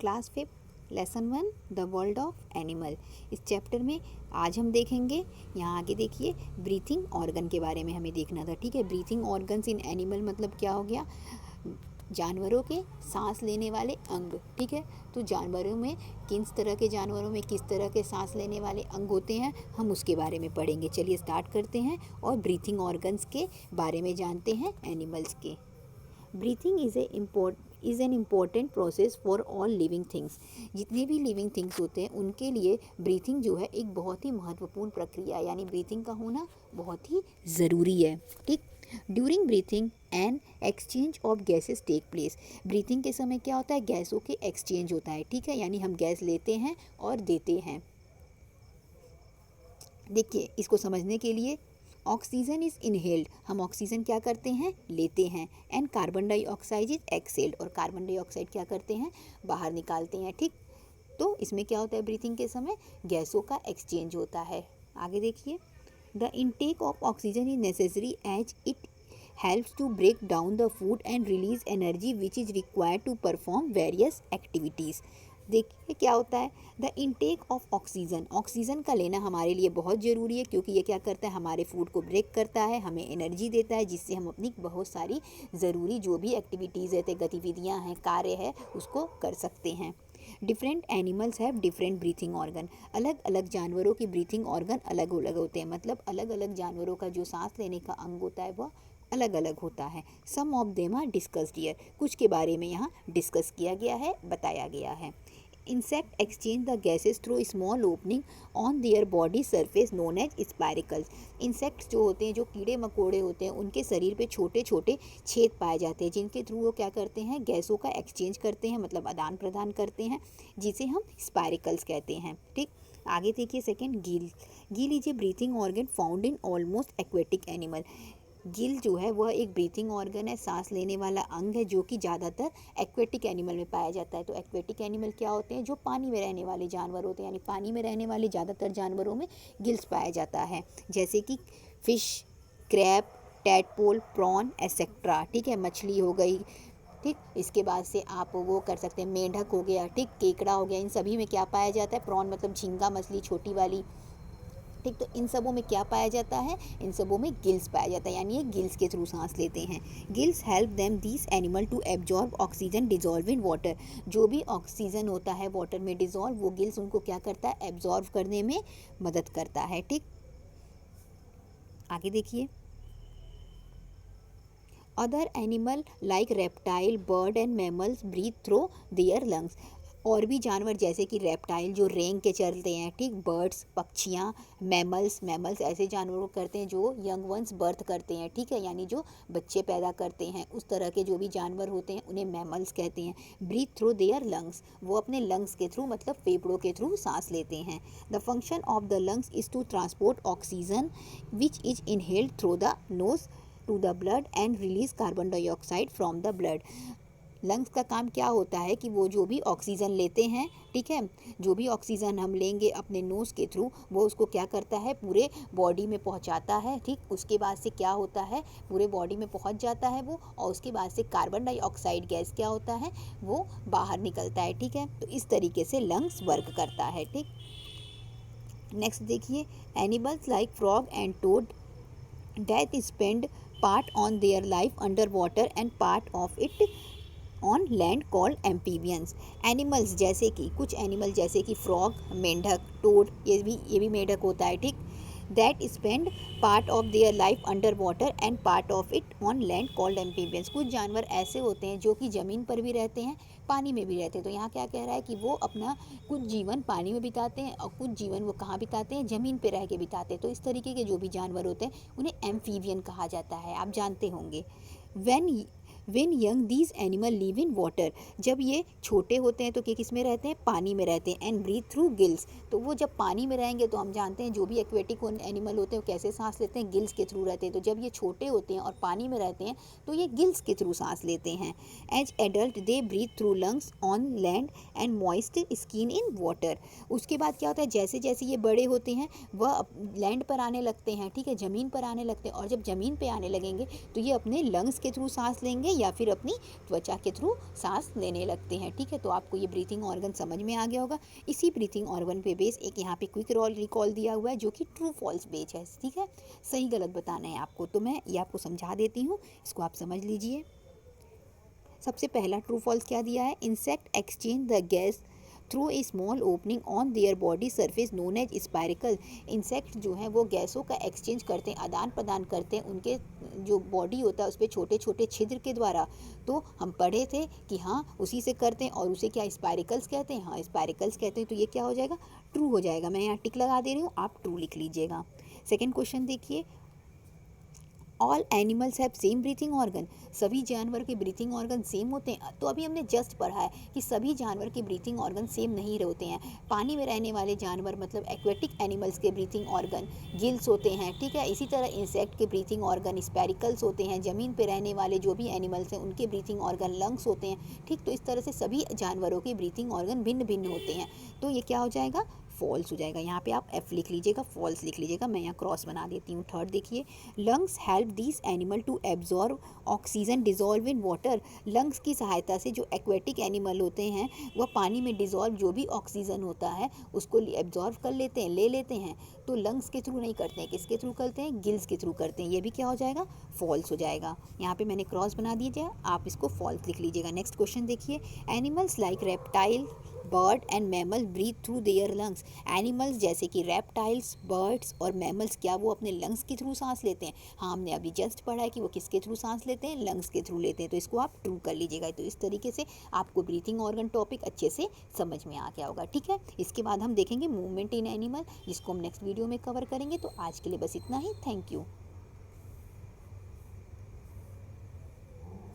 Class 5 lesson 1 the world of animal. इस chapter में आज हम देखेंगे, यहाँ आगे देखिए, ब्रीथिंग ऑर्गन के बारे में हमें देखना था। ठीक है, ब्रीथिंग ऑर्गन्स इन एनिमल मतलब क्या हो गया, जानवरों के सांस लेने वाले अंग। ठीक है, तो जानवरों में किस तरह के जानवरों में किस तरह के सांस लेने वाले अंग होते हैं, हम उसके बारे में पढ़ेंगे। चलिए स्टार्ट करते हैं और ब्रीथिंग ऑर्गन्स के बारे में जानते हैं एनिमल्स के। Breathing is an important process for all living things. जितने भी लिविंग थिंग्स होते हैं उनके लिए ब्रीथिंग जो है एक बहुत ही महत्वपूर्ण प्रक्रिया है, यानी ब्रीथिंग का होना बहुत ही ज़रूरी है। ठीक, during breathing an exchange of gases take place. Breathing के समय क्या होता है, गैसों के एक्सचेंज होता है। ठीक है, यानी हम गैस लेते हैं और देते हैं। देखिए, इसको समझने के लिए, ऑक्सीजन इज इनहेल्ड, हम ऑक्सीजन क्या करते हैं, लेते हैं। And carbon dioxide is exhaled, और कार्बन डाइऑक्साइड क्या करते हैं, बाहर निकालते हैं। ठीक, तो इसमें क्या होता है, ब्रीथिंग के समय गैसों का एक्सचेंज होता है। आगे देखिए, the intake of oxygen is necessary as it helps to break down the food and release energy which is required to perform various activities। देखिए क्या होता है, the intake of oxygen, oxygen का लेना हमारे लिए बहुत ज़रूरी है, क्योंकि ये क्या करता है, हमारे फूड को ब्रेक करता है, हमें एनर्जी देता है, जिससे हम अपनी बहुत सारी ज़रूरी जो भी एक्टिविटीज़ है, गतिविधियाँ हैं, कार्य है, उसको कर सकते हैं। Different animals have different breathing organ, अलग अलग जानवरों की ब्रीथिंग ऑर्गन अलग अलग होते हैं, मतलब अलग अलग जानवरों का जो सांस लेने का अंग होता है वह अलग अलग होता है। Some of them are discussed here, कुछ के बारे में यहाँ डिस्कस किया गया है, बताया गया है। Insect exchange the gases through small opening on their body surface known as spiracles. Insects जो होते हैं, जो कीड़े मकोड़े होते हैं, उनके शरीर पे छोटे छोटे छेद पाए जाते हैं, जिनके थ्रू वो क्या करते हैं, गैसों का एक्सचेंज करते हैं, मतलब आदान प्रदान करते हैं, जिसे हम स्पाइरिकल्स कहते हैं। ठीक, आगे देखिए, second, Gill. Gill is a breathing organ found in almost aquatic animal. Gill जो है वह एक ब्रीथिंग ऑर्गन है, सांस लेने वाला अंग है, जो कि ज़्यादातर एक्वेटिक एनिमल में पाया जाता है। तो एक्वेटिक एनिमल क्या होते हैं, जो पानी में रहने वाले जानवर होते हैं, यानी पानी में रहने वाले ज़्यादातर जानवरों में गिल्स पाया जाता है, जैसे कि fish, crab, tadpole, prawn etcetera. ठीक है, मछली हो गई। ठीक, इसके बाद से आप वो कर सकते हैं, मेंढक हो गया, ठीक, केकड़ा हो गया, इन सभी में क्या पाया जाता है, प्रॉन मतलब झींगा मछली छोटी वाली। ठीक, तो इन सबों में क्या पाया जाता है, इन सबों में गिल्स पाया जाता है, यानी ये गिल्स के थ्रू सांस लेते हैं। Gills help them this animal to absorb oxygen dissolve in water. जो भी ऑक्सीजन होता है वाटर में डिजॉल्व, वो गिल्स उनको क्या करता है, एब्जॉर्व करने में मदद करता है। ठीक, आगे देखिए, other animal like reptile, bird and mammals breathe through their lungs. और भी जानवर जैसे कि रेप्टाइल जो रेंग के चलते हैं, ठीक, बर्ड्स पक्षियाँ, मैमल्स ऐसे जानवरों को करते हैं जो यंग वंस बर्थ करते हैं। ठीक है, यानी जो बच्चे पैदा करते हैं, उस तरह के जो भी जानवर होते हैं उन्हें मैमल्स कहते हैं। ब्रीथ थ्रू देयर लंग्स, वो अपने लंग्स के थ्रू मतलब फेफड़ों के थ्रू सांस लेते हैं। The function of the lungs is to transport oxygen which is inhaled through the nose to the blood and release carbon dioxide from the blood. Lungs का काम क्या होता है कि वो जो भी ऑक्सीजन लेते हैं, ठीक है, जो भी ऑक्सीजन हम लेंगे अपने नोज़ के थ्रू, वो उसको क्या करता है, पूरे बॉडी में पहुंचाता है। ठीक, उसके बाद से क्या होता है, पूरे बॉडी में पहुंच जाता है वो, और उसके बाद से कार्बन डाइऑक्साइड गैस क्या होता है, वो बाहर निकलता है। ठीक है, तो इस तरीके से लंग्स वर्क करता है। ठीक, नेक्स्ट देखिए, animals like frog and toad that spend part on their life underwater and part of it on land called amphibians। Animals जैसे कि कुछ एनिमल जैसे कि फ्रॉग, मेंढक, टोड, ये भी मेंढक होता है। ठीक, that spend part of their life under water and part of it on land called amphibians. कुछ जानवर ऐसे होते हैं जो कि ज़मीन पर भी रहते हैं, पानी में भी रहते हैं। तो यहाँ क्या कह रहा है कि वो अपना कुछ जीवन पानी में बिताते हैं और कुछ जीवन वो कहाँ बिताते हैं, ज़मीन पे रह के बिताते हैं। तो इस तरीके के जो भी जानवर होते हैं उन्हें एम्फीबियन कहा जाता है, आप जानते होंगे। When young these animal live in water, जब ये छोटे होते हैं तो किस में रहते हैं, पानी में रहते हैं। एंड ब्रीथ थ्रू गिल्स, तो वो जब पानी में रहेंगे तो हम जानते हैं जो भी एक्वेटिक एनिमल होते हैं वो कैसे सांस लेते हैं, गिल्स के थ्रू रहते हैं। तो जब ये छोटे होते हैं और पानी में रहते हैं तो ये गिल्स के थ्रू सांस लेते हैं। As adult they breathe through lungs on land and moist skin in water. उसके बाद क्या होता है, जैसे जैसे ये बड़े होते हैं वह लैंड पर आने लगते हैं, ठीक है, ज़मीन पर आने लगते हैं, और जब ज़मीन पर आने लगेंगे तो ये अपने लंग्स के थ्रू सांस लेंगे हैं या फिर अपनी त्वचा के थ्रू सांस लेने लगते हैं। ठीक है, तो आपको ये ब्रीथिंग ऑर्गन समझ में आ गया होगा। इसी ब्रीथिंग ऑर्गन पे बेस एक यहाँ पे क्विक रिकॉल दिया हुआ है जो कि ट्रू फॉल्स बेस है। ठीक है, सही गलत बताना है आपको, तो मैं ये आपको समझा देती हूँ, इसको आप समझ लीजिए। सबसे पहला ट्रू फॉल्स क्या दिया है, insect exchange the gas through a small opening on their body surface known as spiracle. Insect जो हैं वो गैसों का एक्सचेंज करते हैं, आदान प्रदान करते हैं उनके जो बॉडी होता है उस पर छोटे छोटे छिद्र के द्वारा। तो हम पढ़े थे कि हाँ उसी से करते हैं, और उसे क्या स्पायरिकल्स कहते हैं, हाँ स्पायरिकल्स कहते हैं। तो ये क्या हो जाएगा, ट्रू हो जाएगा। मैं यहाँ टिक लगा दे रही हूँ, आप ट्रू लिख लीजिएगा। सेकेंड क्वेश्चन देखिए, all animals have same breathing organ. सभी जानवर के ब्रीथिंग ऑर्गन सेम होते हैं। तो अभी हमने जस्ट पढ़ा है कि सभी जानवर के ब्रीथिंग ऑर्गन सेम नहीं होते हैं। पानी में रहने वाले जानवर मतलब एक्वेटिक एनिमल्स के ब्रीथिंग ऑर्गन गिल्स होते हैं। ठीक है, इसी तरह इंसेक्ट के ब्रीथिंग ऑर्गन स्पेरिकल्स होते हैं। ज़मीन पर रहने वाले जो भी एनिमल्स हैं उनके ब्रीथिंग ऑर्गन लंग्स होते हैं। ठीक, तो इस तरह से सभी जानवरों के ब्रीथिंग ऑर्गन भिन्न भिन्न होते हैं। तो ये क्या हो जाएगा, फॉल्स हो जाएगा। यहाँ पे आप एफ लिख लीजिएगा, फॉल्स लिख लीजिएगा। मैं यहाँ क्रॉस बना देती हूँ। थर्ड देखिए, lungs help this animal to absorb oxygen dissolve in water. Lungs की सहायता से जो एक्वेटिक एनिमल होते हैं वह पानी में डिजॉल्व जो भी ऑक्सीजन होता है उसको एब्जॉर्व कर लेते हैं, ले लेते हैं। तो लंग्स के थ्रू नहीं करते हैं, किसके थ्रू करते हैं, गिल्स के थ्रू करते हैं। ये भी क्या हो जाएगा, फॉल्स हो जाएगा। यहाँ पे मैंने क्रॉस बना दीजिए, आप इसको फॉल्स लिख लीजिएगा। नेक्स्ट क्वेश्चन देखिए, animals like reptile bird and mammal breathe through their lungs. Animals जैसे कि रेप्टाइल्स, बर्ड्स और मैमल्स क्या वो अपने लंग्स के थ्रू सांस लेते हैं। हाँ, हमने अभी जस्ट पढ़ा है कि वो किसके थ्रू सांस लेते हैं, लंग्स के थ्रू लेते हैं। तो इसको आप ट्रू कर लीजिएगा। तो इस तरीके से आपको ब्रीथिंग ऑर्गन टॉपिक अच्छे से समझ में आ गया होगा। ठीक है, इसके बाद हम देखेंगे मूवमेंट इन एनिमल, जिसको हम नेक्स्ट वीडियो में कवर करेंगे। तो आज के लिए बस इतना ही। Thank you.